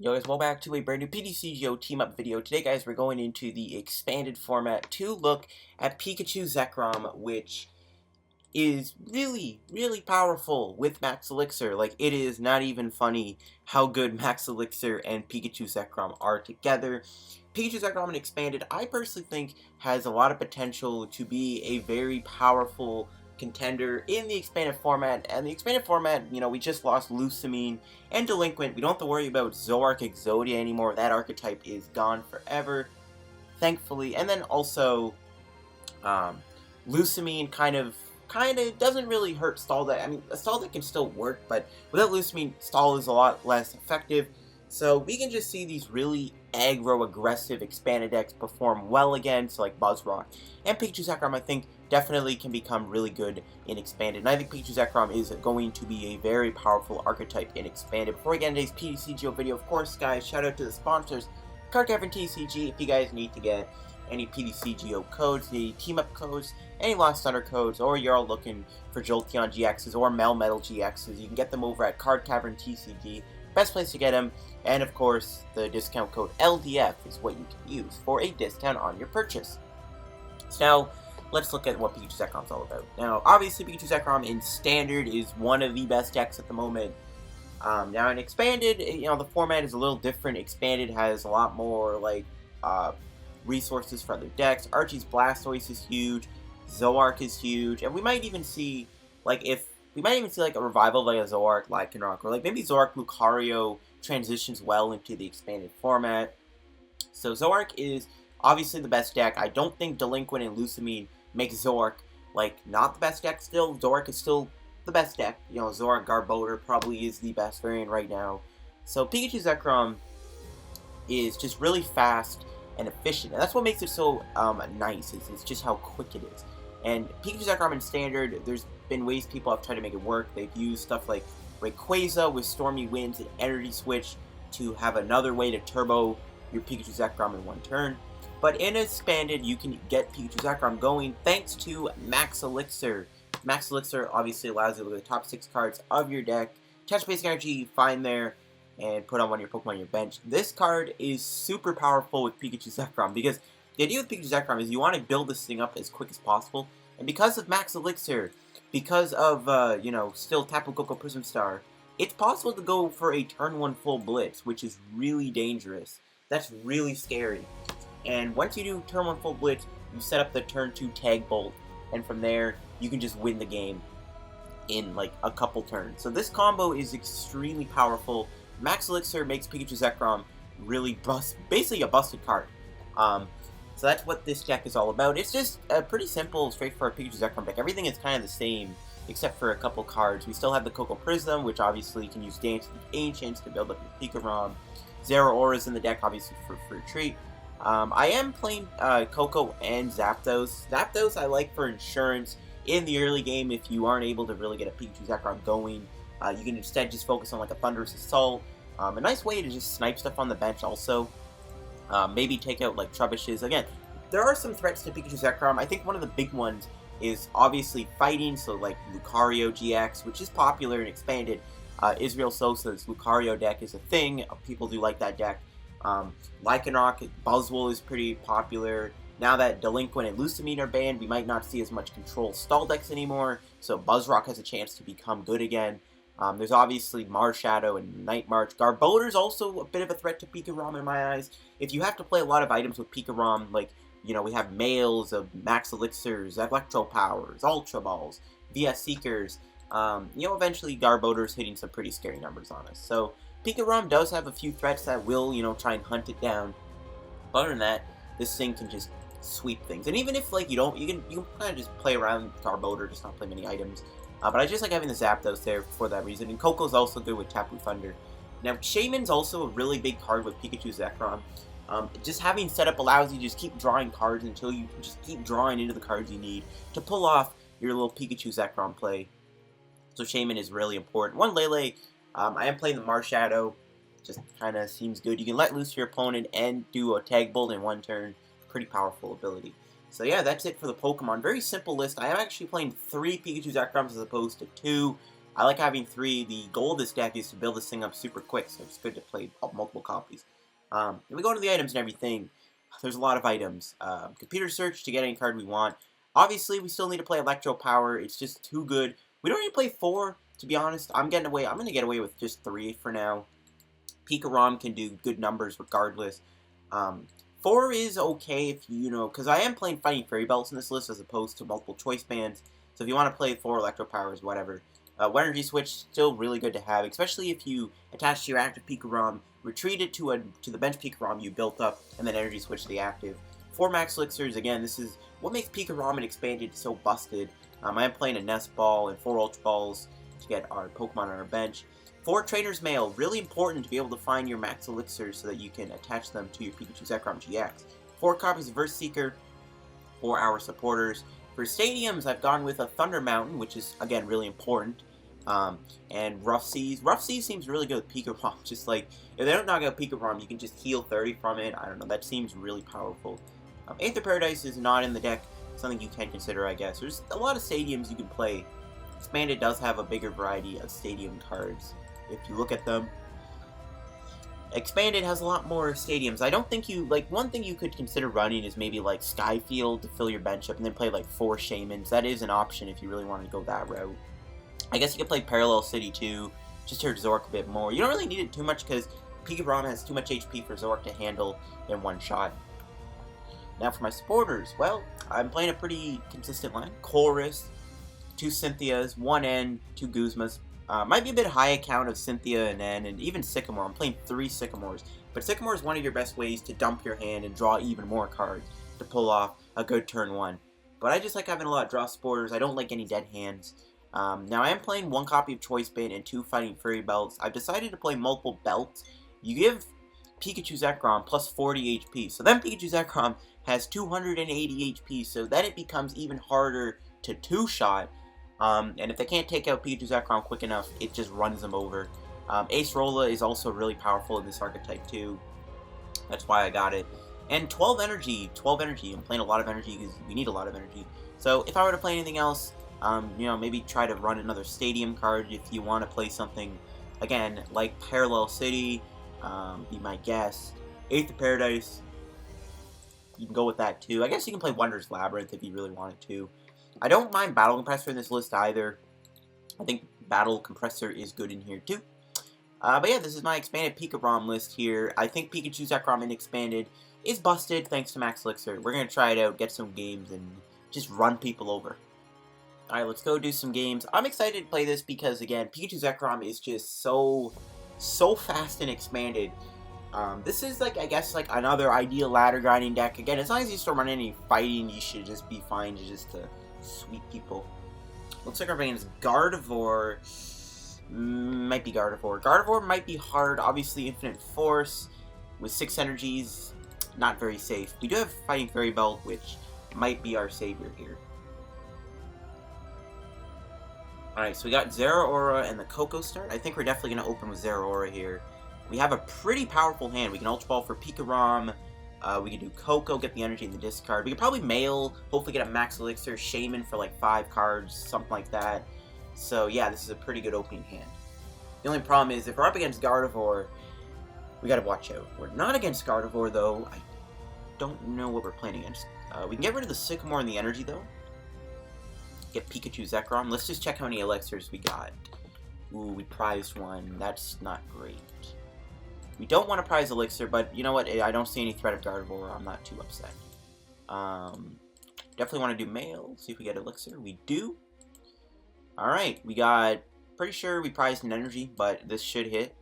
Yo guys, welcome back to a brand new PTCGO team up video. Today guys, we're going into the expanded format to look at Pikachu Zekrom, which is really powerful with Max Elixir. Like, it is not even funny how good Max Elixir and Pikachu Zekrom are together. Pikachu Zekrom and expanded, I personally think, has a lot of potential to be a very powerful contender in the expanded format. And the expanded format, you know, we just lost Lusamine and Delinquent. We don't have to worry about Zoroark Exodia anymore. That archetype is gone forever, thankfully. And then also, Lusamine kind of doesn't really hurt Stall Deck. I mean, a Stall Deck can still work, but without Lusamine, Stall is a lot less effective. So we can just see these really aggro-aggressive expanded decks perform well against, like Buzzrock. And Pikachu Zekrom, I think, definitely can become really good in expanded. And I think Pikachu Zekrom is going to be a very powerful archetype in expanded. Before we get into today's PTCGO video, of course, guys, shout out to the sponsors, Card Cavern TCG. If you guys need to get any PTCGO codes, any team-up codes, any Lost Thunder codes, or you're all looking for Jolteon GXs or Melmetal GXs, you can get them over at Card Cavern TCG. Best place to get them, and of course, the discount code LDF is what you can use for a discount on your purchase. So now, let's look at what Pikachu Zekrom's all about. Now, obviously, Pikachu Zekrom in Standard is one of the best decks at the moment. Now, in Expanded, you know, the format is a little different. Expanded has a lot more, like, resources for other decks. Archie's Blastoise is huge. Zoroark is huge. And we might even see, like, a revival of, like, a Zoroark Lycanroc. Or, like, maybe Zoroark Lucario transitions well into the expanded format. So, Zoroark is obviously the best deck. I don't think Delinquent and Lusamine make Zoroark, like, not the best deck still. Zoroark is still the best deck. You know, Zoroark Garbodor probably is the best variant right now. So, Pikachu Zekrom is just really fast and efficient. And that's what makes it so nice, is it's just how quick it is. And Pikachu Zekrom in Standard, there's been ways people have tried to make it work. They've used stuff like Rayquaza with Stormy Winds and Energy Switch to have another way to turbo your Pikachu Zekrom in one turn. But in Expanded, you can get Pikachu Zekrom going thanks to Max Elixir. Max Elixir obviously allows you to look at the top 6 cards of your deck, touch basic energy, find there, and put on one of your Pokemon on your bench. This card is super powerful with Pikachu Zekrom, because the idea with Pikachu Zekrom is you want to build this thing up as quick as possible, and because of Max Elixir, because of, you know, still Tapu Koko Prism Star, it's possible to go for a turn 1 full blitz, which is really dangerous. That's really scary. And once you do turn 1 full blitz, you set up the turn 2 tag bolt, and from there, you can just win the game in, like, a couple turns. So this combo is extremely powerful. Max Elixir makes Pikachu Zekrom really basically a busted card. So that's what this deck is all about. It's just a pretty simple, straightforward Pikachu Zekrom deck. Everything is kind of the same, except for a couple cards. We still have the Koko Prism, which obviously you can use Dance with Ancients to build up your Pikarom. Zeraora is in the deck, obviously, for free treat. I am playing Koko and Zapdos. Zapdos I like for insurance in the early game if you aren't able to really get a Pikachu Zekrom going. You can instead just focus on, like, a Thunderous Assault. A nice way to just snipe stuff on the bench also. Maybe take out, like, Trebuchets. Again, there are some threats to Pikachu Zekrom. I think one of the big ones is obviously fighting, so, like, Lucario GX, which is popular and expanded. Israel Sosa's Lucario deck is a thing. People do like that deck. Lycanroc, Buzzwole is pretty popular. Now that Delinquent and Lusamine are banned, we might not see as much control stall decks anymore, so Buzzrock has a chance to become good again. There's obviously Marshadow and Night March. Garbodor is also a bit of a threat to Pikarom in my eyes. If you have to play a lot of items with Pikarom, like, you know, we have males of Max Elixirs, Electropowers, Ultra Balls, VS Seekers, you know, eventually Garbodor's hitting some pretty scary numbers on us. So Pikarom does have a few threats that will, you know, try and hunt it down. But other than that, this thing can just sweep things. And even if, like, you can kind of just play around with Garbodor, just not play many items. But I just like having the Zapdos there for that reason. And Koko's also good with Tapu Thunder. Now, Shaymin's also a really big card with Pikachu Zekrom. Just having setup allows you to just keep drawing cards until you just keep drawing into the cards you need to pull off your little Pikachu Zekrom play. So Shaymin is really important. One Lele, I am playing the Marshadow. Just kind of seems good. You can let loose your opponent and do a Tag Bolt in one turn. Pretty powerful ability. So yeah, that's it for the Pokemon. Very simple list. I am actually playing 3 Pikachu Zekroms as opposed to 2. I like having 3. The goal of this deck is to build this thing up super quick, so it's good to play multiple copies. And we go into the items and everything. There's a lot of items. Computer search to get any card we want. Obviously, we still need to play Electropower. It's just too good. We don't need to play 4, to be honest. I'm going to get away with just 3 for now. Pikarom can do good numbers regardless. 4 is okay if you know, because I am playing Fighting Fairy Belts in this list as opposed to multiple choice bands. So if you want to play 4 Electropowers, whatever. Energy Switch, still really good to have, especially if you attach to your active Pikarom, retreat it to the bench Pikarom you built up, and then Energy Switch to the active. 4 Max Elixirs, again, this is what makes Pikarom and Expanded so busted. I am playing a Nest Ball and 4 Ultra Balls to get our Pokemon on our bench. 4 Trainers Mail, really important to be able to find your Max Elixirs so that you can attach them to your Pikachu Zekrom-GX. 4 copies of Verse Seeker for our supporters. For stadiums, I've gone with a Thunder Mountain, which is, again, really important. And Rough Seas. Rough Seas seems really good with Pikarom. Just like, if they don't knock out Pikarom, you can just heal 30 from it. I don't know, that seems really powerful. Aether Paradise is not in the deck. Something you can consider, I guess. There's a lot of stadiums you can play. Expanded does have a bigger variety of stadium cards, if you look at them. Expanded has a lot more stadiums. I don't think you, like, one thing you could consider running is maybe, like, Skyfield to fill your bench up and then play, like, 4 Shaymins. That is an option if you really want to go that route. I guess you could play Parallel City too, just to Zork a bit more. You don't really need it too much because Pikarom has too much HP for Zork to handle in one shot. Now for my supporters, well, I'm playing a pretty consistent line. Colress, 2 Cynthias, 1 N, 2 Guzmas. Might be a bit high account of Cynthia and N, and even Sycamore. I'm playing 3 Sycamores. But Sycamore is one of your best ways to dump your hand and draw even more cards to pull off a good turn 1. But I just like having a lot of draw supporters. I don't like any dead hands. Now I am playing 1 copy of Choice Band and 2 Fighting Fairy Belts. I've decided to play multiple belts. You give Pikachu Zekrom plus 40 HP. So then Pikachu Zekrom has 280 HP. So then it becomes even harder to 2-shot. And if they can't take out Pikachu Zekrom quick enough, it just runs them over. Acerola is also really powerful in this archetype too. That's why I got it. And 12 energy. I'm playing a lot of energy because we need a lot of energy. So if I were to play anything else, you know, maybe try to run another stadium card if you want to play something, again, like Parallel City, be my guess. Aether Paradise, you can go with that too. I guess you can play Wonders Labyrinth if you really wanted to. I don't mind Battle Compressor in this list either. I think Battle Compressor is good in here too. But yeah, this is my expanded Pikarom list here. I think Pikachu Zekrom in Expanded is busted thanks to Max Elixir. We're going to try it out, get some games, and just run people over. Alright, let's go do some games. I'm excited to play this because, again, Pikachu Zekrom is just so fast and expanded. This is, like, I guess, like, another ideal ladder grinding deck. Again, as long as you still run any fighting, you should just be fine just to sweep people. Looks like our main is Gardevoir. Might be Gardevoir. Gardevoir might be hard. Obviously, Infinite Force with 6 energies. Not very safe. We do have Fighting Fairy Belt, which might be our savior here. Alright, so we got Zeraora and the Koko start. I think we're definitely going to open with Zeraora here. We have a pretty powerful hand. We can Ultra Ball for Pikarom. We can do Koko, get the energy in the discard. We can probably mail, hopefully get a Max Elixir, Shaymin for like 5 cards, something like that. So yeah, this is a pretty good opening hand. The only problem is, if we're up against Gardevoir, we gotta watch out. We're not against Gardevoir though. I don't know what we're playing against. We can get rid of the Sycamore and the energy though. Get Pikachu Zekrom. Let's just check how many elixirs we got. Ooh, we prized 1. That's not great. We don't want to prize elixir, but you know what? I don't see any threat of Gardevoir. I'm not too upset. Definitely want to do mail. See if we get elixir. We do. Alright, we got... Pretty sure we prized an energy, but this should hit.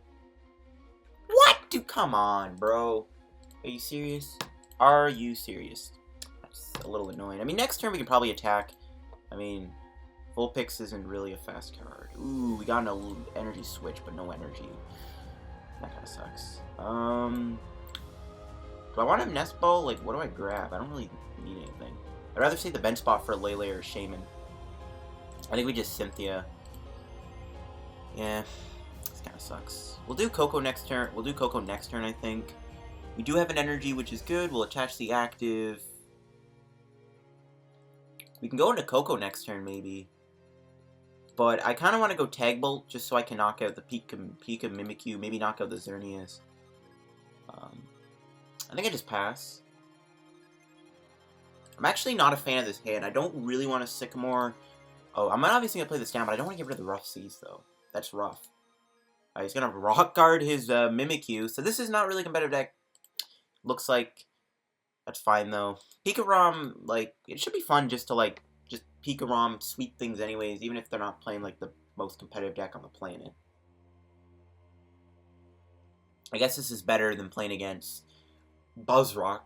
What? Dude, come on, bro. Are you serious? Are you serious? That's a little annoying. I mean, next turn we can probably attack. I mean, Vulpix isn't really a fast card. Ooh, we got an energy switch, but no energy. That kind of sucks. Do I want a Nest Ball? Like, what do I grab? I don't really need anything. I'd rather save the bench spot for a Lele or Shaymin. I think we just Cynthia. Yeah, this kind of sucks. We'll do Koko next turn. I think. We do have an energy, which is good. We'll attach the active. We can go into Koko next turn, maybe. But I kind of want to go Tag Bolt just so I can knock out the Pika Mimikyu, maybe knock out the Xerneas. I think I just pass. I'm actually not a fan of this hand. I don't really want to Sycamore. Oh, I'm obviously going to play this down, but I don't want to get rid of the Rough Seas, though. That's rough. He's going to Rock Guard his Mimikyu, so this is not really a competitive deck. Looks like that's fine, though. Pikarom, like, it should be fun just to, like, just Pikarom sweep things anyways, even if they're not playing, like, the most competitive deck on the planet. I guess this is better than playing against Buzzrock.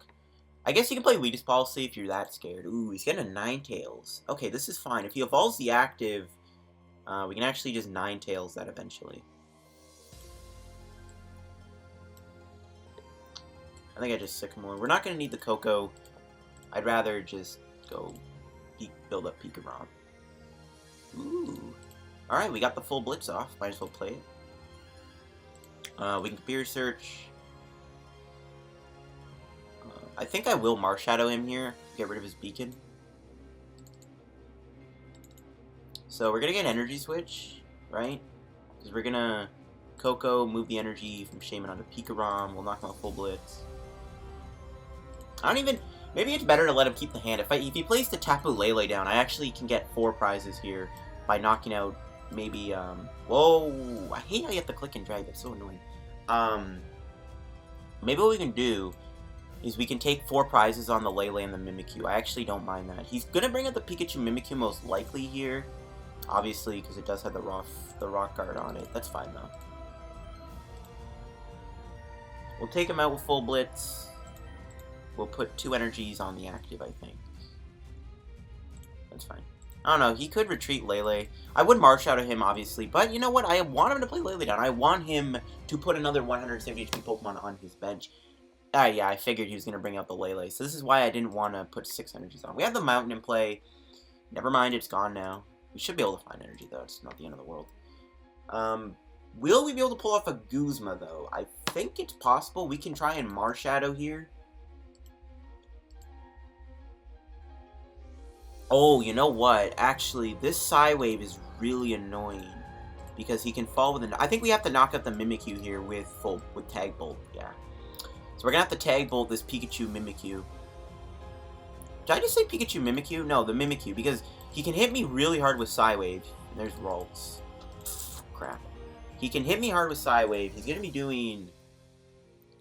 I guess you can play Weakness Policy if you're that scared. Ooh, he's getting a Ninetales. Okay, this is fine. If he evolves the active, we can actually just Ninetales that eventually. I think I just Sycamore. We're not going to need the Koko. I'd rather just go build up Pikarom. Ooh. Alright, we got the full Blitz off. Might as well play it. We can Computer Search. I think I will Marshadow him here. Get rid of his Beacon. So we're going to get Energy Switch, right? Because we're going to Koko, move the energy from Shaymin onto Pikarom. We'll knock him out full Blitz. I don't even... Maybe it's better to let him keep the hand. If he plays the Tapu Lele down, I actually can get 4 prizes here by knocking out maybe... Whoa! I hate how you have to click and drag. That's so annoying. Maybe what we can do is we can take 4 prizes on the Lele and the Mimikyu. I actually don't mind that. He's going to bring out the Pikachu Mimikyu most likely here. Obviously, because it does have the Rock Guard on it. That's fine, though. We'll take him out with full Blitz. We'll put 2 energies on the active, I think. That's fine. I don't know. He could retreat Lele. I would Marshadow him, obviously. But you know what? I want him to play Lele down. I want him to put another 170 HP Pokemon on his bench. Yeah, I figured he was going to bring out the Lele. So this is why I didn't want to put 6 energies on. We have the Mountain in play. Never mind, it's gone now. We should be able to find energy, though. It's not the end of the world. Will we be able to pull off a Guzma, though? I think it's possible. We can try and Marshadow here. Oh, you know what? Actually, this Psywave is really annoying. Because he can fall with an... I think we have to knock out the Mimikyu here with Tag Bolt. Yeah. So we're going to have to Tag Bolt this Pikachu Mimikyu. Did I just say Pikachu Mimikyu? No, the Mimikyu. Because he can hit me really hard with Psywave. There's rolls. Crap. He can hit me hard with Psywave. He's going to be doing...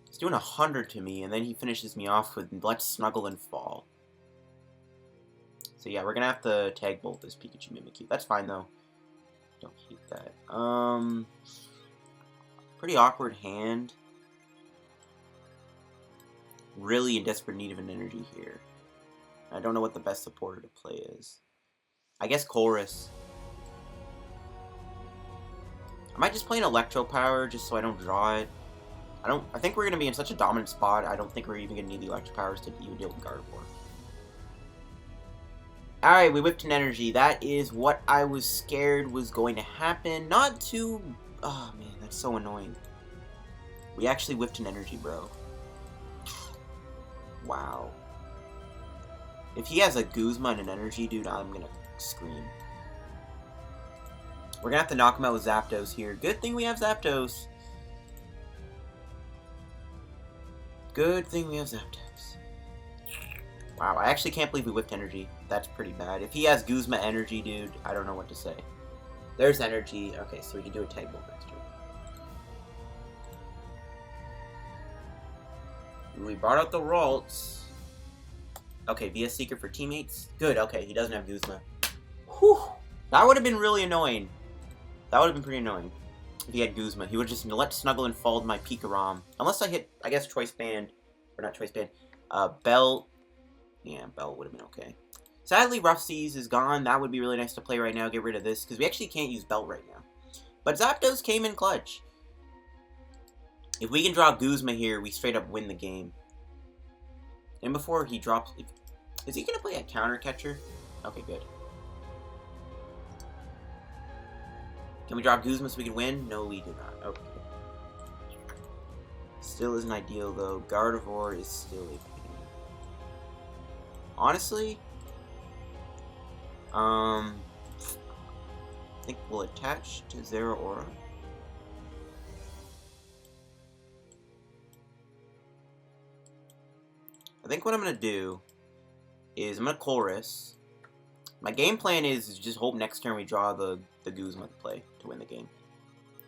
He's doing 100 to me. And then he finishes me off with Let's Snuggle and Fall. So yeah, we're going to have to Tag Bolt this Pikachu Mimikyu. That's fine, though. Don't hate that. Pretty awkward hand. Really in desperate need of an energy here. I don't know what the best supporter to play is. I guess Colress. I might just play an Electropower just so I don't draw it. I think we're going to be in such a dominant spot, I don't think we're even going to need the Electropowers to even deal with Gardevoir. Alright, we whipped an energy. That is what I was scared was going to happen. Not too... Oh, man, that's so annoying. We actually whipped an energy, bro. Wow. If he has a Guzma and an energy, dude, I'm gonna scream. We're gonna have to knock him out with Zapdos here. Good thing we have Zapdos. Good thing we have Zapdos. Wow, I actually can't believe we whipped energy. That's pretty bad. If he has Guzma energy, dude, I don't know what to say. There's energy. Okay, so we can do a Tag Bolt next turn. We brought out the Ralts. Okay, via Seeker for teammates. Good, okay, he doesn't have Guzma. Whew! That would have been really annoying. That would have been pretty annoying. If he had Guzma. He would have just let Snuggle and fold my Pikarom. Unless I hit, I guess, Choice Band. Or not Choice Band. Belt. Yeah, Belt would have been okay. Sadly, Rough Seas is gone. That would be really nice to play right now. Get rid of this. Because we actually can't use Belt right now. But Zapdos came in clutch. If we can draw Guzma here, we straight up win the game. And before he drops... Is he going to play a counter catcher? Okay, good. Can we draw Guzma so we can win? No, we do not. Okay. Still isn't ideal, though. Gardevoir is still a pain. Honestly... I think we'll attach to Zeraora. I think what I'm going to do is I'm going to Colress. My game plan is just hope next turn we draw the Guzma to play to win the game.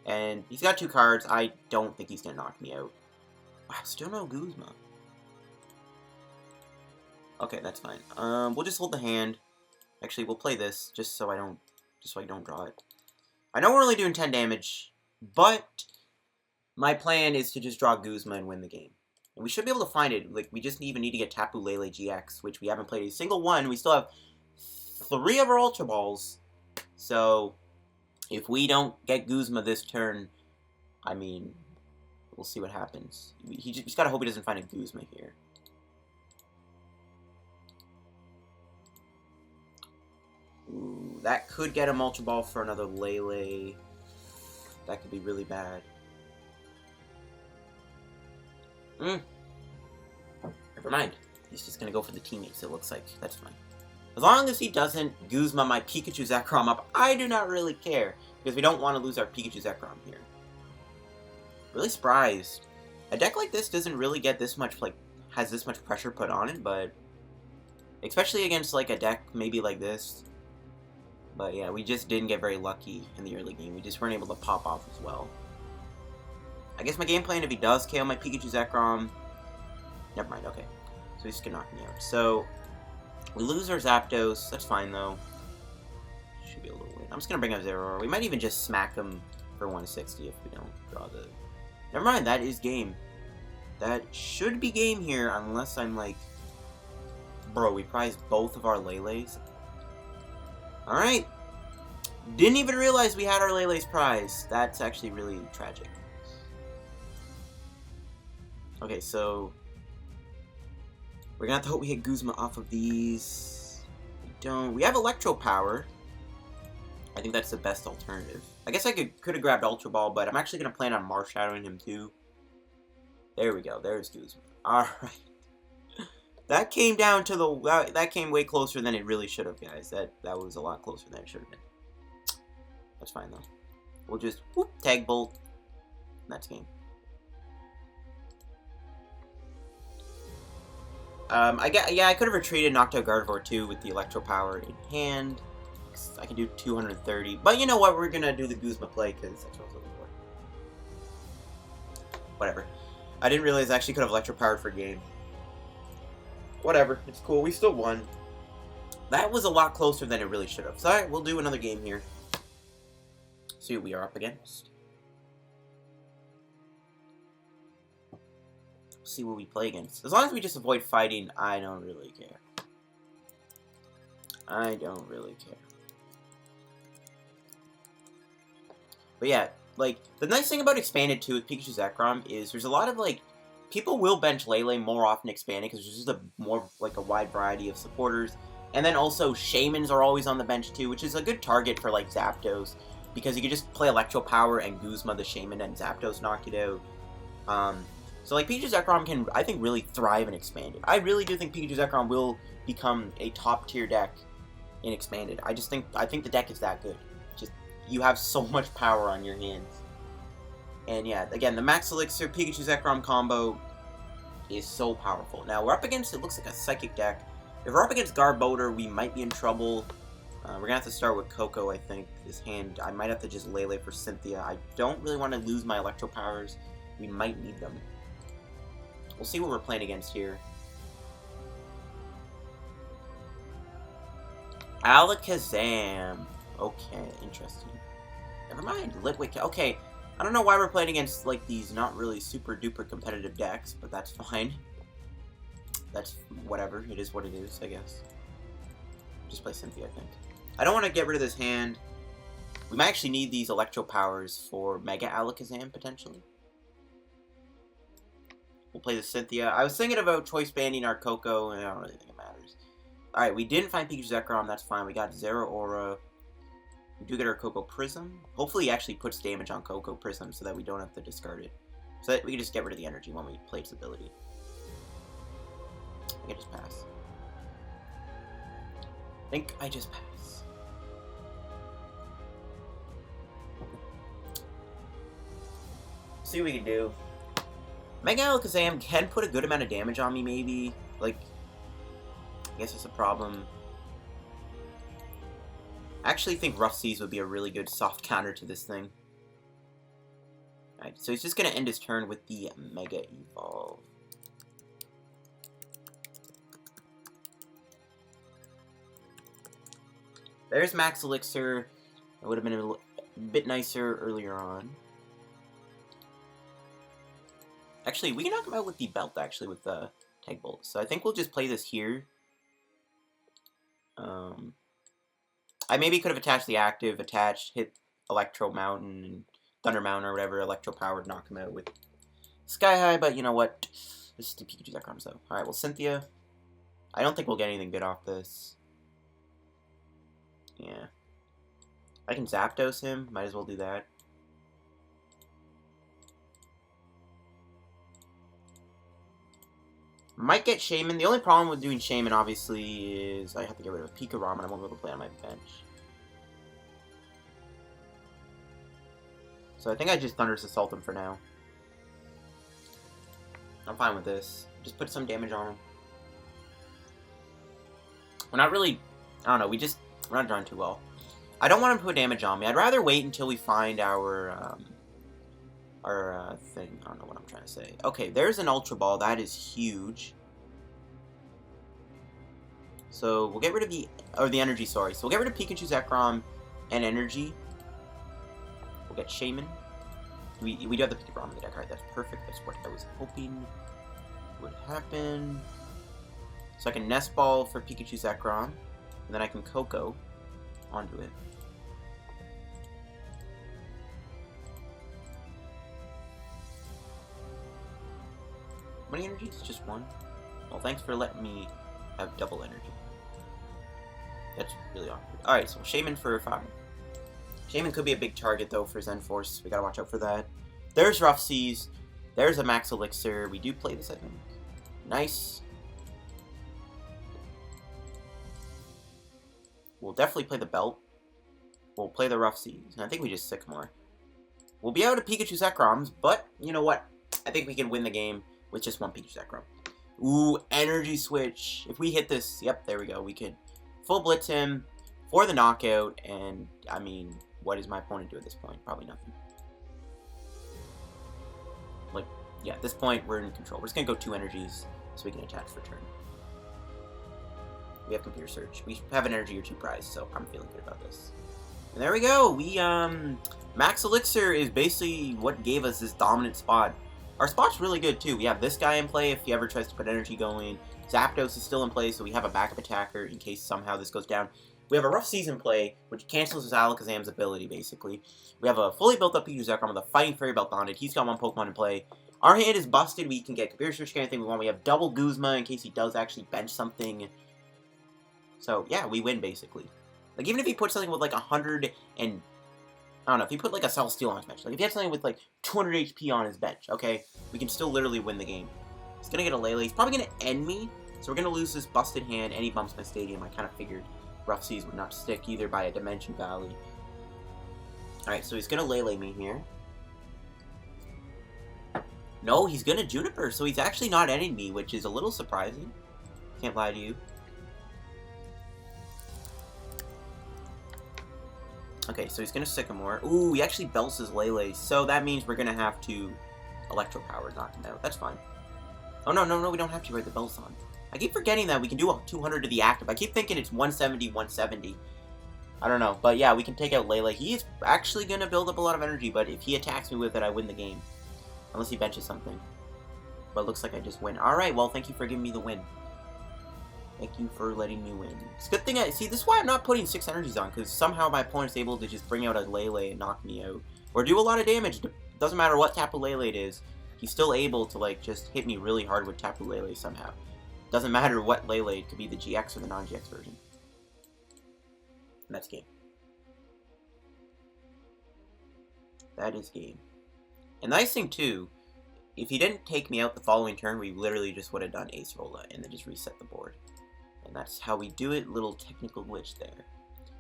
And he's got 2 cards. I don't think he's going to knock me out. Wow, still no Guzma. Okay, that's fine. We'll just hold the hand. Actually, we'll play this just so I don't draw it. I know we're only doing 10 damage, but my plan is to just draw Guzma and win the game. And we should be able to find it. Like, we just even need to get Tapu Lele-GX, which we haven't played a single one. We still have 3 of our Ultra Balls. So, if we don't get Guzma this turn, I mean, we'll see what happens. He's got to hope he doesn't find a Guzma here. Ooh, that could get him Ultra Ball for another Lele. That could be really bad. Never mind. He's just gonna go for the teammates, it looks like. That's fine. As long as he doesn't Guzma my Pikachu Zekrom up, I do not really care. Because we don't want to lose our Pikachu Zekrom here. Really surprised. A deck like this doesn't really get this much, like, has this much pressure put on it, but... especially against, like, a deck maybe like this. But yeah, we just didn't get very lucky in the early game. We just weren't able to pop off as well. I guess my game plan, if he does KO my Pikachu Zekrom... never mind, okay. So he's gonna knock me out. So, we lose our Zapdos. That's fine, though. Should be able to win. I'm just gonna bring up Zeraora. We might even just smack him for 160 if we don't draw the... never mind, that is game. That should be game here, unless I'm like... bro, we prized both of our Leles. Alright. Didn't even realize we had our Lele's prize. That's actually really tragic. Okay, so... we're gonna have to hope we hit Guzma off of these. We don't. We have Electropower. I think that's the best alternative. I guess I could have grabbed Ultra Ball, but I'm actually gonna plan on Marshadowing him too. There we go. There's Guzma. Alright. That came down to the... that came way closer than it really should have, guys. That was a lot closer than it should have been. That's fine, though. We'll just... whoop, tag bolt. That's game. I could have retreated, knocked out Gardevoir too with the Electropower in hand. I can do 230. But you know what? We're gonna do the Guzma play because that's what I was looking for. Whatever. I didn't realize I actually could have Electropowered for game. Whatever. It's cool. We still won. That was a lot closer than it really should have. So, alright, we'll do another game here. See what we are up against. See what we play against. As long as we just avoid fighting, I don't really care. I don't really care. But yeah, like, the nice thing about Expanded 2 with Pikachu Zekrom is there's a lot of, like, people will bench Lele more often Expanded because there's just a more, like, a wide variety of supporters. And then also, Shaymins are always on the bench too, which is a good target for, like, Zapdos. Because you can just play Electropower and Guzma the Shaymin and Zapdos knock it out. So, like, Pikachu Zekrom can, I think, really thrive in Expanded. I really do think Pikachu Zekrom will become a top-tier deck in Expanded. I think the deck is that good. Just, you have so much power on your hands. And yeah, again, the Max Elixir Pikachu Zekrom combo is so powerful. Now, we're up against, it looks like a Psychic deck. If we're up against Garbodor, we might be in trouble. We're going to have to start with Koko, I think. This hand, I might have to just Lele for Cynthia. I don't really want to lose my Electropowers. We might need them. We'll see what we're playing against here. Alakazam. Okay, interesting. Never mind. Litwick. Okay, I don't know why we're playing against, like, these not really super duper competitive decks, but that's fine. That's whatever. It is what it is, I guess. Just play Cynthia, I think. I don't want to get rid of this hand. We might actually need these Electropowers for Mega Alakazam, potentially. We'll play the Cynthia. I was thinking about choice banning our Koko, and I don't really think it matters. Alright, we didn't find Pikachu Zekrom, that's fine. We got Zeraora. We do get our Koko Prism. Hopefully he actually puts damage on Koko Prism so that we don't have to discard it. So that we can just get rid of the energy when we play its ability. I can just pass. I think I just pass. see what we can do. Mega Alakazam can put a good amount of damage on me, maybe. Like, I guess it's a problem. I actually think Rough Seas would be a really good soft counter to this thing. Alright, so he's just going to end his turn with the Mega Evolve. There's Max Elixir. It would have been a bit nicer earlier on. Actually, we can knock him out with the Belt, actually, with the Tag Bolt. So I think we'll just play this here. I maybe could have attached the active, hit Electro Mountain, and Thunder Mountain, or whatever, Electropower, knock him out with Sky High, but you know what? This is the Pikachu Zekrom, so. Alright, well, Cynthia. I don't think we'll get anything good off this. Yeah. I can Zapdos him. Might as well do that. Might get Shaymin. The only problem with doing Shaymin, obviously, is I have to get rid of Pikarom, and I won't be able to play on my bench. So I think I just Thunderous Assault him for now. I'm fine with this. Just put some damage on him. We're not really... I don't know, we're not drawing too well. I don't want him to put damage on me. I'd rather wait until we find our thing. I don't know what I'm trying to say. Okay, there's an Ultra Ball. That is huge. So we'll get rid of the Energy, sorry. So we'll get rid of Pikachu Zekrom and Energy. We'll get Shaymin. We do have the Pikarom in the deck. Alright, that's perfect. That's what I was hoping would happen. So I can Nest Ball for Pikachu Zekrom. And then I can Koko onto it. How many energies? Just one? Well, thanks for letting me have double energy. That's really awkward. Alright, so Shaymin for 5. Shaymin could be a big target, though, for Zen Force. We gotta watch out for that. There's Rough Seas. There's a Max Elixir. We do play this, I think. Nice. We'll definitely play the Belt. We'll play the Rough Seas. And I think we just Sycamore. We'll be out of Pikachu Zekroms, but you know what? I think we can win the game with just one Pikachu Zekrom. Ooh, Energy Switch. If we hit this, yep, there we go. We could full blitz him for the knockout, and I mean, what does my opponent do at this point? Probably nothing. Like, yeah, at this point, we're in control. We're just gonna go 2 energies so we can attach for turn. We have Computer Search. We have an energy or 2 prize, so I'm feeling good about this. And there we go. We, Max Elixir is basically what gave us this dominant spot. Our spot's really good, too. We have this guy in play if he ever tries to put energy going. Zapdos is still in play, so we have a backup attacker in case somehow this goes down. We have a Rough Seas in play, which cancels his Alakazam's ability, basically. We have a fully built up Pikachu Zekrom with a Fighting Fairy Belt on it. He's got 1 Pokemon in play. Our hand is busted. We can get Computer Search, anything we want. We have double Guzma in case he does actually bench something. So, yeah, we win, basically. Like, even if he puts something with, like, 100 and... I don't know, if he put, like, a Celesteal on his bench. Like, if he had something with, like, 200 HP on his bench, okay? We can still literally win the game. He's gonna get a Lele. He's probably gonna end me. So we're gonna lose this busted hand, and he bumps my Stadium. I kind of figured Rough Seas would not stick either by a Dimension Valley. Alright, so he's gonna Lele me here. No, he's gonna Juniper, so he's actually not ending me, which is a little surprising. Can't lie to you. Okay, so he's gonna Sycamore. Ooh, he actually belts his Lele, so that means we're gonna have to Electropower knock him out. That's fine. Oh, no, we don't have to, right? The belt's on. I keep forgetting that we can do a 200 to the active. I keep thinking it's 170, 170. I don't know, but yeah, we can take out Lele. He is actually gonna build up a lot of energy, but if he attacks me with it, I win the game. Unless he benches something. But it looks like I just win. Alright, well, thank you for giving me the win. Thank you for letting me win. It's a good thing see, this is why I'm not putting 6 energies on, because somehow my opponent's able to just bring out a Lele and knock me out. Or do a lot of damage. Doesn't matter what Tapu Lele it is. He's still able to, like, just hit me really hard with Tapu Lele somehow. Doesn't matter what Lele, it could be the GX or the non-GX version. And that's game. That is game. And the nice thing, too, if he didn't take me out the following turn, we literally just would have done Acerola and then just reset the board. And that's how we do it. Little technical glitch there.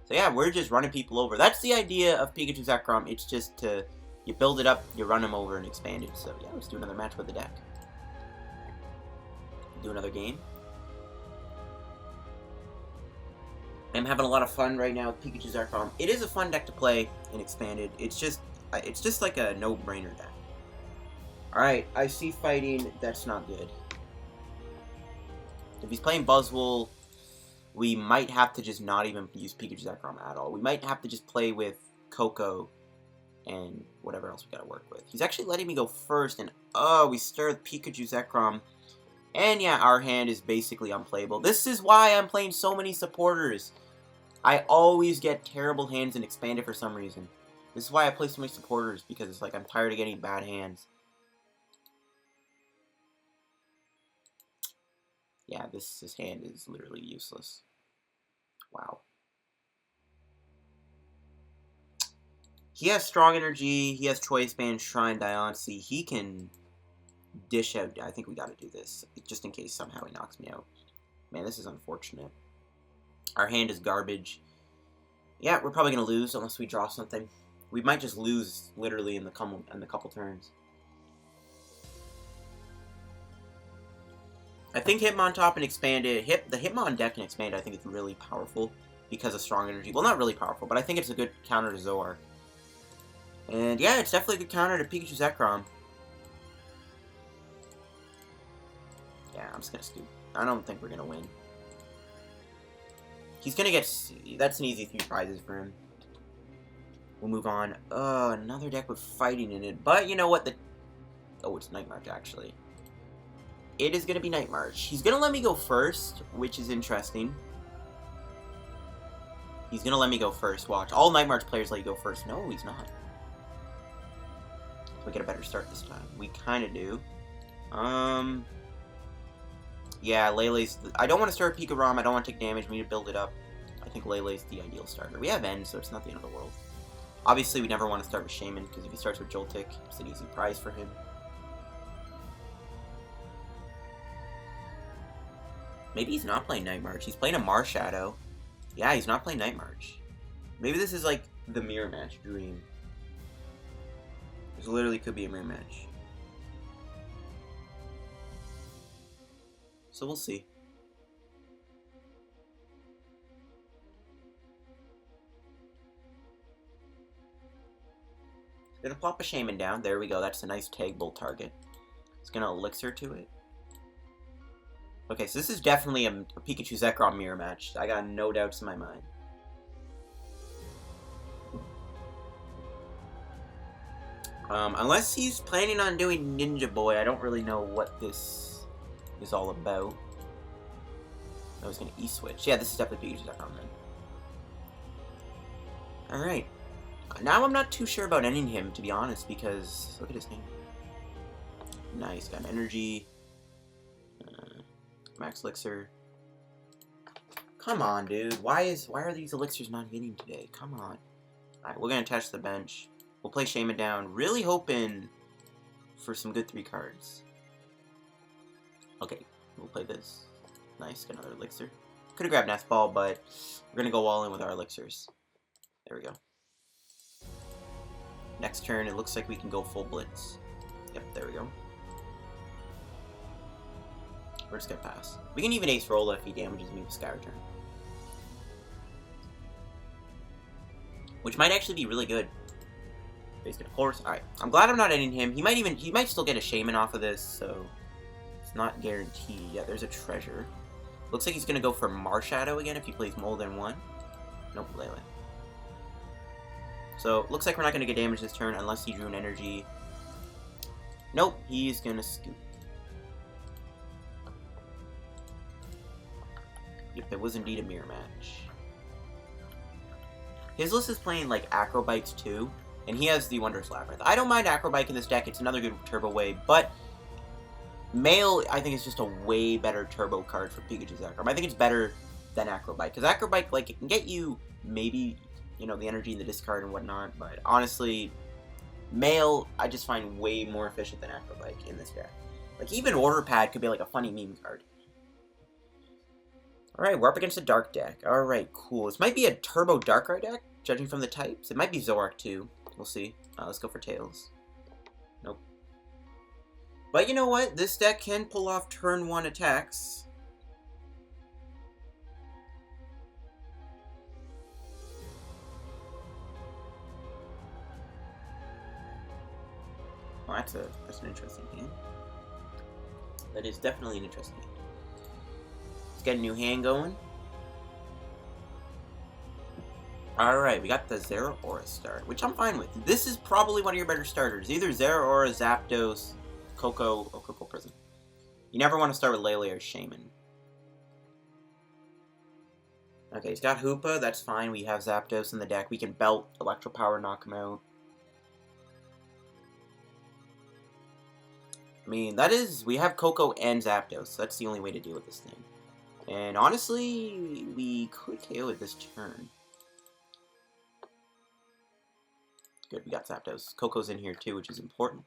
So yeah, we're just running people over. That's the idea of Pikachu Zekrom. It's just to You build it up, you run them over and expand it. So yeah, let's do another match with the deck. Do another game. I'm having a lot of fun right now with Pikachu Zekrom. It is a fun deck to play in Expanded. It's just like a no-brainer deck. Alright, I see fighting. That's not good. If he's playing Buzzwole, we might have to just not even use Pikachu Zekrom at all. We might have to just play with Koko and whatever else we gotta work with. He's actually letting me go first, and oh, we stirred Pikachu Zekrom. And yeah, our hand is basically unplayable. This is why I'm playing so many supporters. I always get terrible hands in Expanded for some reason. This is why I play so many supporters, because it's like I'm tired of getting bad hands. Yeah, this hand is literally useless. Wow. He has Strong Energy, he has Choice Band, Shrine, Diancie. He can dish out. I think we gotta do this, just in case somehow he knocks me out. Man, this is unfortunate. Our hand is garbage. Yeah, we're probably gonna lose unless we draw something. We might just lose literally in the couple turns. I think Hitmontop and Expanded, the Hitmon deck and Expanded, I think it's really powerful because of Strong Energy. Well, not really powerful, but I think it's a good counter to Zoroark. And yeah, it's definitely a good counter to Pikachu Zekrom. Yeah, I'm just gonna scoop. I don't think we're gonna win. He's gonna get... That's an easy 3 prizes for him. We'll move on. Another deck with fighting in it. But you know what? Oh, it's Night March, actually. It is gonna be Night March. He's gonna let me go first, which is interesting. He's gonna let me go first. Watch. All Night March players let you go first. No, he's not. We get a better start this time. We kind of do. Yeah, Lele's... I don't want to start Pikarom. I don't want to take damage. We need to build it up. I think Lele's the ideal starter. We have N, so it's not the end of the world. Obviously, we never want to start with Shaymin, because if he starts with Joltik, it's an easy prize for him. Maybe he's not playing Night March. He's playing a Marshadow. Yeah, he's not playing Night March. Maybe this is like the mirror match dream. This literally could be a mirror match. So we'll see. Gonna plop a Shaymin down. There we go. That's a nice tag bull target. It's gonna Elixir to it. Okay, so this is definitely a Pikachu Zekrom mirror match. I got no doubts in my mind. Unless he's planning on doing Ninja Boy, I don't really know what this is all about. I was gonna E-switch. Yeah, this is definitely Pikachu Zekrom then. Alright. Now I'm not too sure about ending him, to be honest, because look at his name. Nice, got an energy. Max Elixir. Come on, dude. Why are these elixirs not hitting today? Come on. Alright, we're gonna attach the bench. We'll play Shaymin down. Really hoping for some good 3 cards. Okay, we'll play this. Nice, got another elixir. Could have grabbed Nest Ball, but we're gonna go all in with our elixirs. There we go. Next turn, it looks like we can go full blitz. Yep, there we go. We're just gonna pass. We can even Acerola if he damages me with Sky Return. Which might actually be really good. Base good, of course. Alright. I'm glad I'm not ending him. He might still get a Shaymin off of this, so it's not guaranteed. Yeah, there's a treasure. Looks like he's gonna go for Marshadow again if he plays more than 1. Nope, Lele. So, looks like we're not gonna get damage this turn unless he drew an energy. Nope, he's gonna scoop. Yep, it was indeed a mirror match. His list is playing like Acrobikes too, and he has the Wondrous Labyrinth. I don't mind Acrobike in this deck, it's another good Turbo Wave, but Mail, I think, is just a way better Turbo card for Pikachu Zekrom. I think it's better than Acrobike, because Acrobike, like, it can get you, maybe, you know, the energy in the discard and whatnot, but honestly, Mail, I just find way more efficient than Acrobike in this deck. Like, even Order Pad could be like a funny meme card. Alright, we're up against a Dark deck. Alright, cool. This might be a Turbo Darkrai deck, judging from the types. It might be Zoroark too. We'll see. Let's go for Tails. Nope. But you know what? This deck can pull off turn 1 attacks. Oh, that's an interesting hand. That is definitely an interesting hand. Let's get a new hand going. Alright, we got the Zeraora start, which I'm fine with. This is probably one of your better starters. Either Zeraora, Zapdos, Koko, or Koko Prism. You never want to start with Lele or Shaymin. Okay, he's got Hoopa, that's fine. We have Zapdos in the deck. We can belt, Electropower, knock him out. I mean, that is... We have Koko and Zapdos, so that's the only way to deal with this thing. And honestly, we could KO it this turn. Good, we got Zapdos. Koko's in here too, which is important.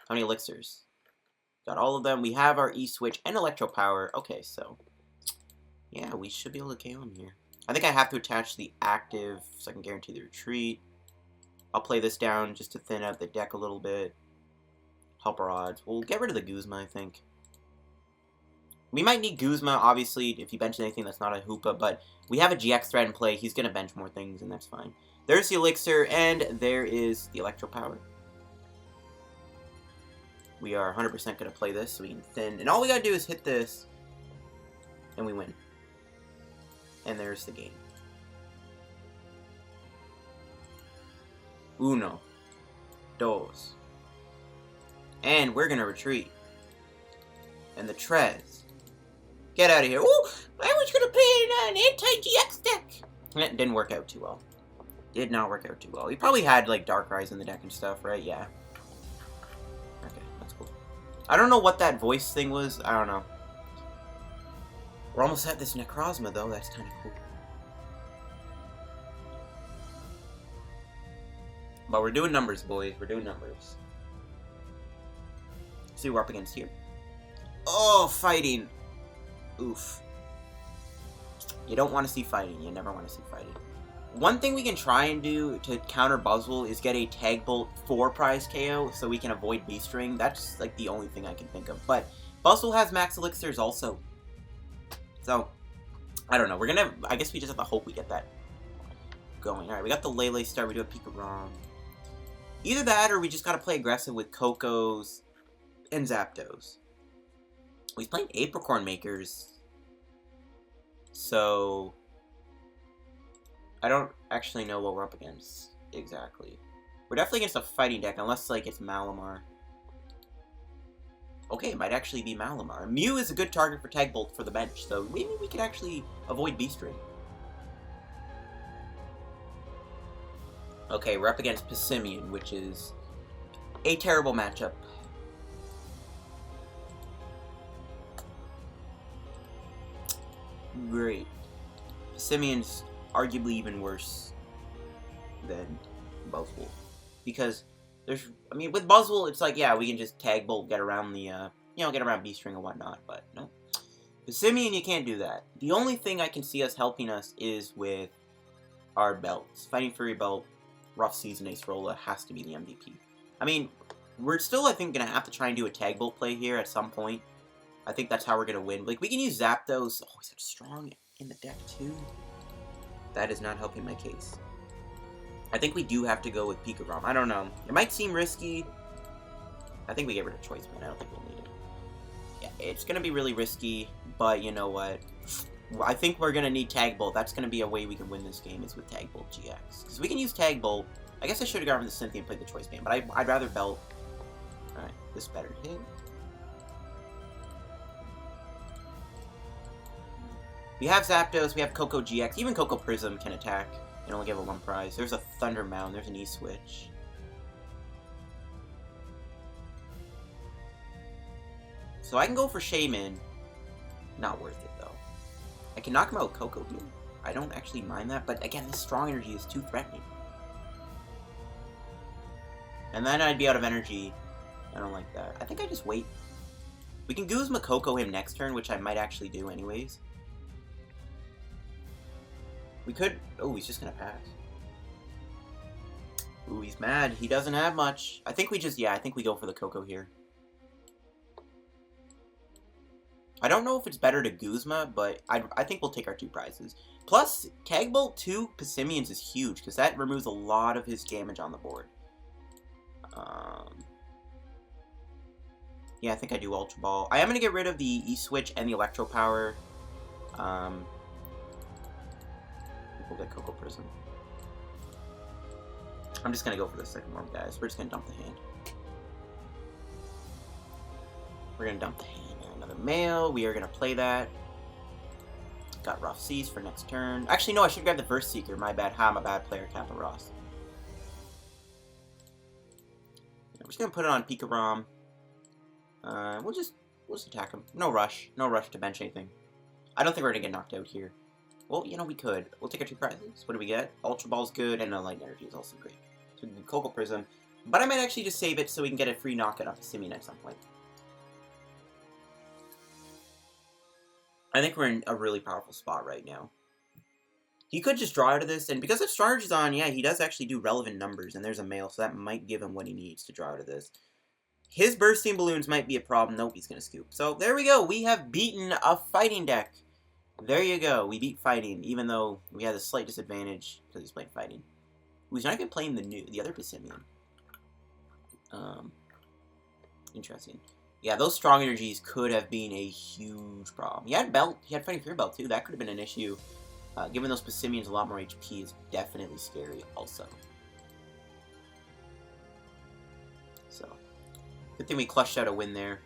How many elixirs? Got all of them. We have our E-Switch and Electropower. Okay, so... yeah, we should be able to KO him here. I think I have to attach the active so I can guarantee the retreat. I'll play this down just to thin out the deck a little bit. Help our odds. We'll get rid of the Guzma, I think. We might need Guzma, obviously, if you bench anything that's not a Hoopa, but we have a GX threat in play. He's going to bench more things, and that's fine. There's the Elixir, and there is the Electropower. We are 100% going to play this so we can thin. And all we got to do is hit this, and we win. And there's the game. Uno. Dos. And we're going to retreat. And the Trez. Get out of here. Ooh! I was going to play an anti-GX deck! It didn't work out too well. Did not work out too well. He probably had, like, Darkrai's in the deck and stuff, right? Yeah. Okay, that's cool. I don't know what that voice thing was. I don't know. We're almost at this Necrozma, though. That's kind of cool. But we're doing numbers, boys. We're doing numbers. Let's see what we're up against here. Oh, fighting. Oof. You don't want to see fighting. You never want to see fighting. One thing we can try and do to counter Buzzwole is get a Tag Bolt 4 prize KO so we can avoid Beast Ring. That's like the only thing I can think of. But Buzzwole has Max Elixirs also. So, I don't know. We're gonna... I guess we just have to hope we get that going. Alright, we got the Lele start. We do a Pikarom. Either that or we just gotta play aggressive with Kokos and Zapdos. He's playing Apricorn Makers. So... I don't actually know what we're up against exactly. We're definitely against a fighting deck, unless, like, it's Malamar. Okay, it might actually be Malamar. Mew is a good target for Tag Bolt for the bench, so maybe we could actually avoid Beast Ring. Okay, we're up against Pissimian, which is a terrible matchup. Great. Pissimian's arguably even worse than Buzzwole. Because there's, I mean, with Buzzwole, it's like, yeah, we can just Tag Bolt, get around the, get around Beast Ring and whatnot, but no. Pissimian, you can't do that. The only thing I can see us helping us is with our belts. Fighting Fury Belt, Rough Seas, and Acerola has to be the MVP. I mean, we're still, I think, going to have to try and do a Tag Bolt play here at some point. I think that's how we're going to win. Like, we can use Zapdos. Oh, he's such strong in the deck, too. That is not helping my case. I think we do have to go with Pikarom. I don't know. It might seem risky. I think we get rid of Choice Man. I don't think we'll need it. Yeah, it's going to be really risky, but you know what? I think we're going to need Tag Bolt. That's going to be a way we can win this game is with Tag Bolt GX. Because we can use Tag Bolt. I guess I should have gone with the Cynthia and played the Choice Man, but I'd rather Belt. Alright, this better hit. We have Zapdos, we have Koko GX, even Koko Prism can attack and only give a 1 prize. There's a Thunder Mound, there's an E-Switch. So I can go for Shaymin. Not worth it though. I can knock him out with Koko here. I don't actually mind that, but again, this strong energy is too threatening. And then I'd be out of energy. I don't like that. I think I just wait. We can Guzma Koko him next turn, which I might actually do anyways. We could... Oh, he's just gonna pass. Ooh, he's mad. He doesn't have much. I think we just, yeah, I think we go for the Koko here. I don't know if it's better to Guzma, but I think we'll take our 2 prizes. Plus, Tag Bolt 2 Pissimians is huge, because that removes a lot of his damage on the board. Yeah, I think I do Ultra Ball. I am going to get rid of the E-Switch and the Electropower. We'll get Koko Prism. I'm just going to go for the second one, guys. We're just going to dump the hand. We're going to dump the hand. Another mail. We are going to play that. Got Rough Seas for next turn. Actually, no, I should grab the Verse Seeker. My bad. I'm a bad player, Kappa Ross. We're just going to put it on Pikarom. We'll just attack him. No rush. No rush to bench anything. I don't think we're going to get knocked out here. Well, you know, we could. We'll take our 2 prizes. What do we get? Ultra Ball's good, and Light Energy is also great. So we can Koko Prism. But I might actually just save it so we can get a free knockout off Simian at some point. I think we're in a really powerful spot right now. He could just draw out of this, and because if Charge is on, yeah, he does actually do relevant numbers, and there's a mail, so that might give him what he needs to draw out of this. His Bursting Balloons might be a problem. Nope, he's going to scoop. So there we go. We have beaten a fighting deck. There you go. We beat fighting, even though we had a slight disadvantage because he's playing fighting. He's not even playing the other Pissimian. Interesting. Yeah, those strong energies could have been a huge problem. He had Belt. He had Fighting Fear Belt, too. That could have been an issue. Giving those Pissimians a lot more HP is definitely scary, also. So, good thing we clutched out a win there.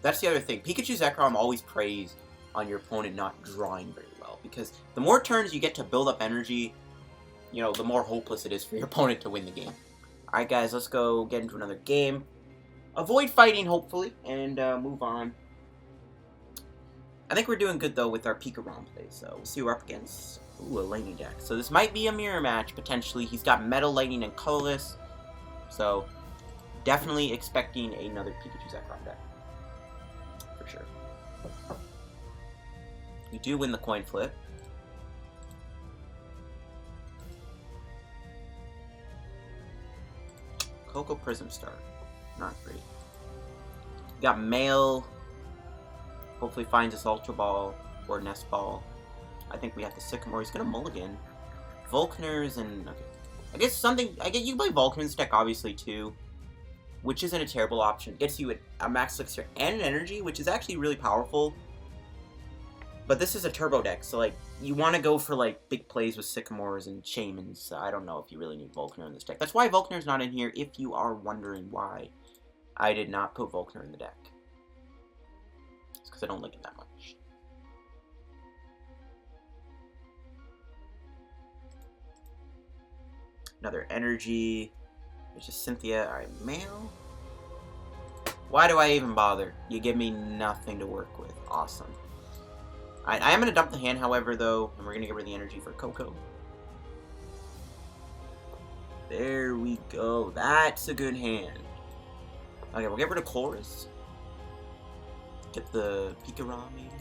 That's the other thing. Pikachu Zekrom always preys on your opponent not drawing very well. Because the more turns you get to build up energy, you know, the more hopeless it is for your opponent to win the game. Alright, guys, let's go get into another game. Avoid fighting, hopefully, and move on. I think we're doing good, though, with our Pikarom play, so we'll see who we're up against. Ooh, a Lightning deck. So this might be a mirror match, potentially. He's got Metal, Lightning, and Colorless, so definitely expecting another Pikachu Zekrom deck. For sure. We do win the coin flip. Koko Prism Start. Not great. Got Mail. Hopefully finds us Ultra Ball or Nest Ball. I think we have the Sycamore. He's gonna mulligan. Volkners and okay. I guess something. I get you can play Volkner's deck obviously too, which isn't a terrible option. It gets you a Max Elixir and an Energy, which is actually really powerful. But this is a turbo deck, so like you want to go for like big plays with Sycamores and Shaymins. So I don't know if you really need Volkner in this deck. That's why Volkner's not in here. If you are wondering why I did not put Volkner in the deck, it's because I don't like it that much. Another Energy. There's just Cynthia. Alright, Mail. Why do I even bother? You give me nothing to work with. Awesome. Alright, I am going to dump the hand, however, though, and we're going to get rid of the energy for Koko. There we go. That's a good hand. Okay, we'll get rid of Colress. Get the Pikarom, maybe.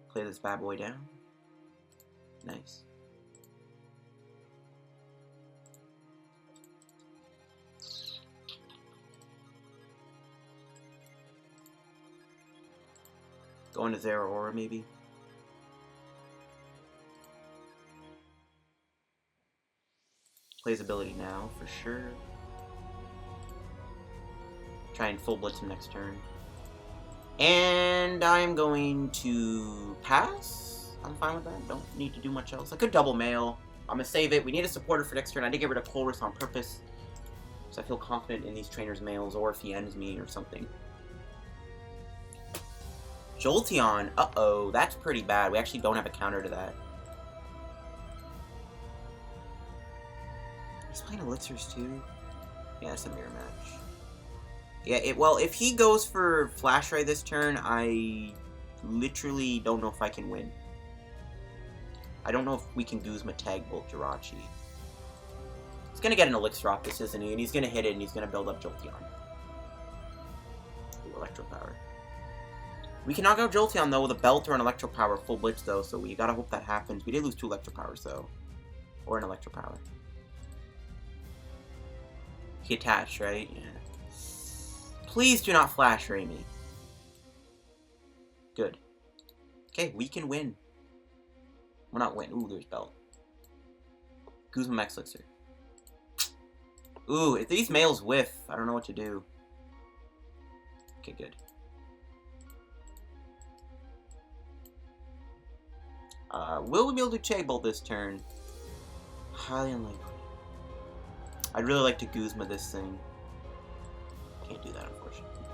Play this bad boy down. Nice. Going to Zeraora, maybe. Plays ability now, for sure. Try and full blitz him next turn. And I'm going to pass. I'm fine with that. Don't need to do much else. I could double mail. I'm going to save it. We need a supporter for next turn. I did get rid of Colress on purpose, so I feel confident in these trainers' mails, or if he ends me or something. Jolteon. Uh-oh. That's pretty bad. We actually don't have a counter to that. He's playing Elixirs too? Yeah, it's a mirror match. Yeah, well, if he goes for Flash Ray this turn, I literally don't know if I can win. I don't know if we can Guzma Tag Bolt Jirachi. He's going to get an Elixir off this, isn't he? And he's going to hit it, and he's going to build up Jolteon. Ooh, Electropower. We can knock out Jolteon, though, with a Belt or an Electropower full Blitz, though, so we gotta hope that happens. We did lose 2 Electropowers, though. Or an Electropower. He attached, right? Yeah. Please do not Flash Ray me. Good. Okay, we can win. Well, not win. Ooh, there's Belt. Guzma Max Elixir. Ooh, if these mails whiff, I don't know what to do. Okay, good. Will we be able to Tag Bolt this turn? Highly unlikely. I'd really like to Guzma this thing. Can't do that, unfortunately.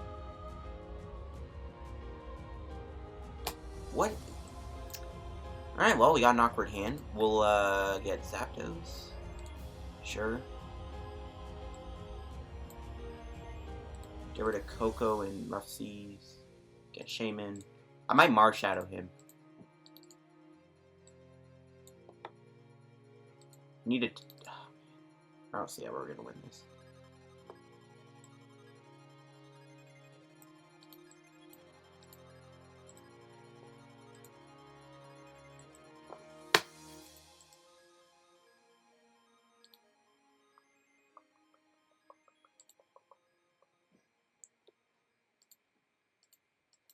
What? Alright, well, we got an awkward hand. We'll, get Zapdos. Sure. Get rid of Coco and Rough Seas. Get Shaymin. I might Marshadow him. Need it. I don't see how we're gonna win this.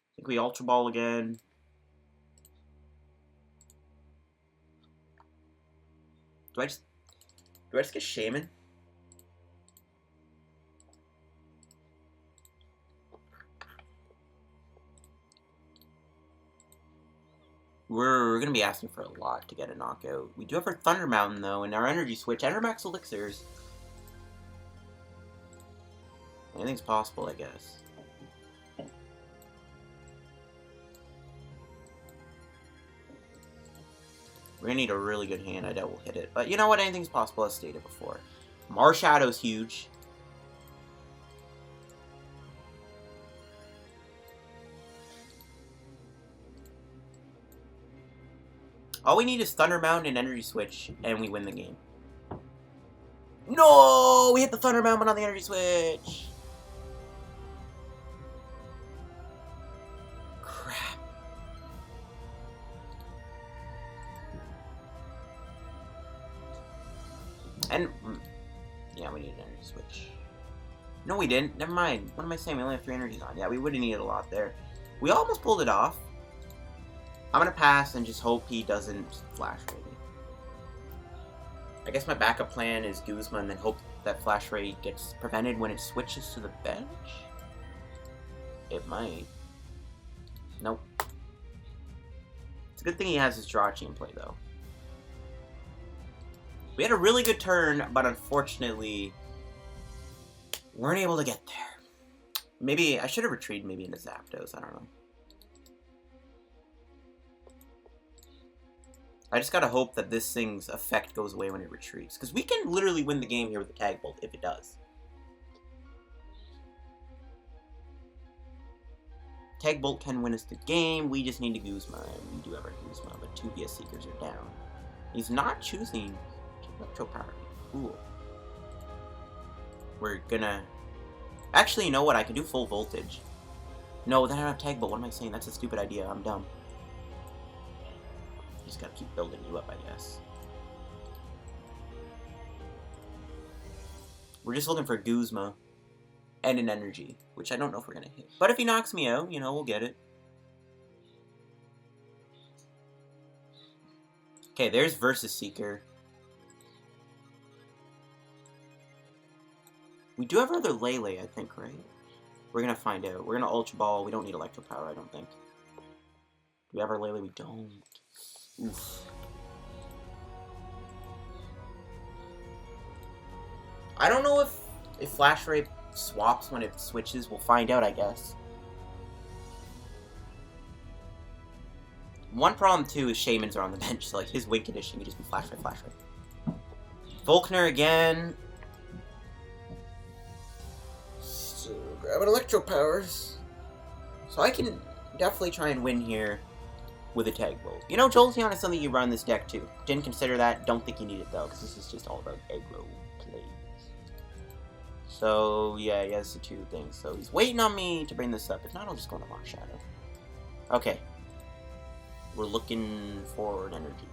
I think we Ultra Ball again. Do I just get Shaymin? We're gonna be asking for a lot to get a knockout. We do have our Thunder Mountain though, and our Energy Switch and our Max Elixirs. Anything's possible, I guess. We're gonna need a really good hand. I doubt we'll hit it. But you know what? Anything's possible, as stated before. Marshadow's huge. All we need is Thunder Mountain and Energy Switch, and we win the game. No! We hit the Thunder Mountain on the Energy Switch! Crap. And, yeah, we need an Energy Switch. No, we didn't. Never mind. What am I saying? We only have 3 energies on. Yeah, we would have needed a lot there. We almost pulled it off. I'm gonna pass and just hope he doesn't Flash Ray me. I guess my backup plan is Guzma and then hope that Flash Ray gets prevented when it switches to the bench? It might. Nope. It's a good thing he has his Jirachi in play, though. We had a really good turn, but unfortunately, weren't able to get there. Maybe, I should have retreated maybe into Zapdos, I don't know. I just gotta hope that this thing's effect goes away when it retreats. Because we can literally win the game here with the Tag Bolt if it does. Tag Bolt can win us the game. We just need to Guzma. And we do have our Guzma, but 2 BS Seekers are down. He's not choosing Electropower. Cool. We're gonna... Actually, you know what? I can do full voltage. No, then I don't have Tag Bolt. What am I saying? That's a stupid idea. I'm dumb. Just gotta keep building you up, I guess. We're just looking for Guzma and an energy, which I don't know if we're gonna hit. But if he knocks me out, you know, we'll get it. Okay, there's versus Seeker. We do have another Lele, I think, right? We're gonna find out. We're gonna Ultra Ball. We don't need Electropower, I don't think. Do we have our Lele? We don't. Oof. I don't know if Flash Ray swaps when it switches. We'll find out, I guess. One problem, too, is Shaymins are on the bench, so like his win condition could just be Flash Ray, Flash Ray. Volkner again. So, grab an Electropowers. So I can definitely try and win here with a Tag Bolt. You know, Jolteon is something you run this deck too. Didn't consider that. Don't think you need it though, because this is just all about aggro plays. So yeah, he has the 2 things. So he's waiting on me to bring this up. If not, I'll just go into Marshadow. Okay. We're looking for an energy.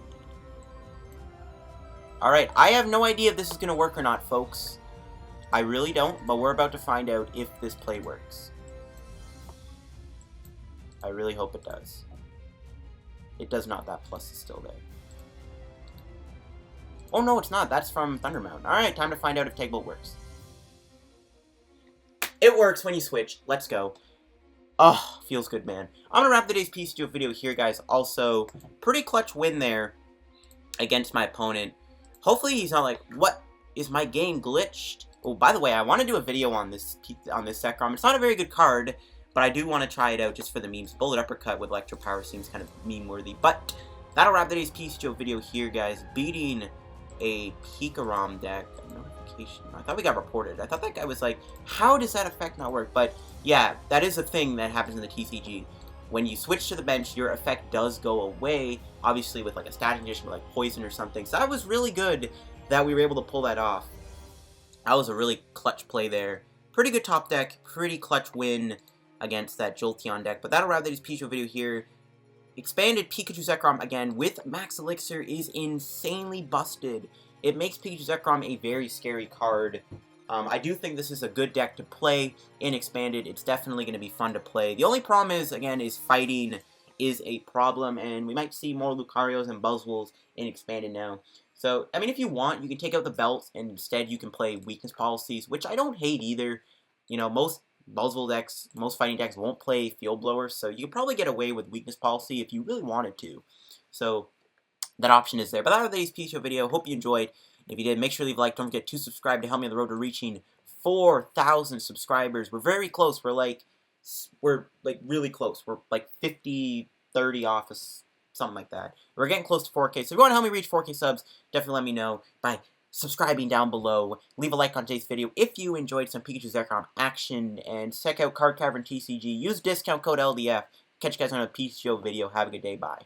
Alright, I have no idea if this is going to work or not, folks. I really don't, but we're about to find out if this play works. I really hope it does. It does not. That plus is still there. Oh, no, it's not. That's from Thundermount. Alright, time to find out if Tag Bolt works. It works when you switch. Let's go. Oh, feels good, man. I'm going to wrap today's PTCGO video here, guys. Also, pretty clutch win there against my opponent. Hopefully he's not like, what? Is my game glitched? Oh, by the way, I want to do a video on this Zekrom. It's not a very good card, but I do want to try it out just for the memes. Bullet Uppercut with Electropower seems kind of meme-worthy. But that'll wrap today's PTCGO video here, guys. Beating a Pikarom deck. Notification. I thought we got reported. I thought that guy was like, how does that effect not work? But yeah, that is a thing that happens in the TCG. When you switch to the bench, your effect does go away. Obviously, with like a static condition, like poison or something. So that was really good that we were able to pull that off. That was a really clutch play there. Pretty good top deck. Pretty clutch win against that Jolteon deck. But that'll wrap this PTCGO video here. Expanded Pikachu Zekrom again with Max Elixir is insanely busted. It makes Pikachu Zekrom a very scary card. I do think this is a good deck to play in Expanded. It's definitely going to be fun to play. The only problem is, again, is fighting is a problem, and we might see more Lucarios and Buzzwoles in Expanded now. So, I mean, if you want, you can take out the belts, and instead you can play weakness policies, which I don't hate either. You know, most Buzzwole decks, most fighting decks won't play Field Blower, so you could probably get away with weakness policy if you really wanted to. So, that option is there. But that was today's PTCGO video. Hope you enjoyed. If you did, make sure to leave a like. Don't forget to subscribe to help me on the road to reaching 4,000 subscribers. We're very close. We're like really close. We're like 50, 30 off, something like that. We're getting close to 4K. So if you want to help me reach 4K subs, definitely let me know by subscribing down below. Leave a like on today's video if you enjoyed some Pikachu Zekrom action. And check out Card Cavern TCG. Use discount code LDF. Catch you guys on a PTCGO video. Have a good day. Bye.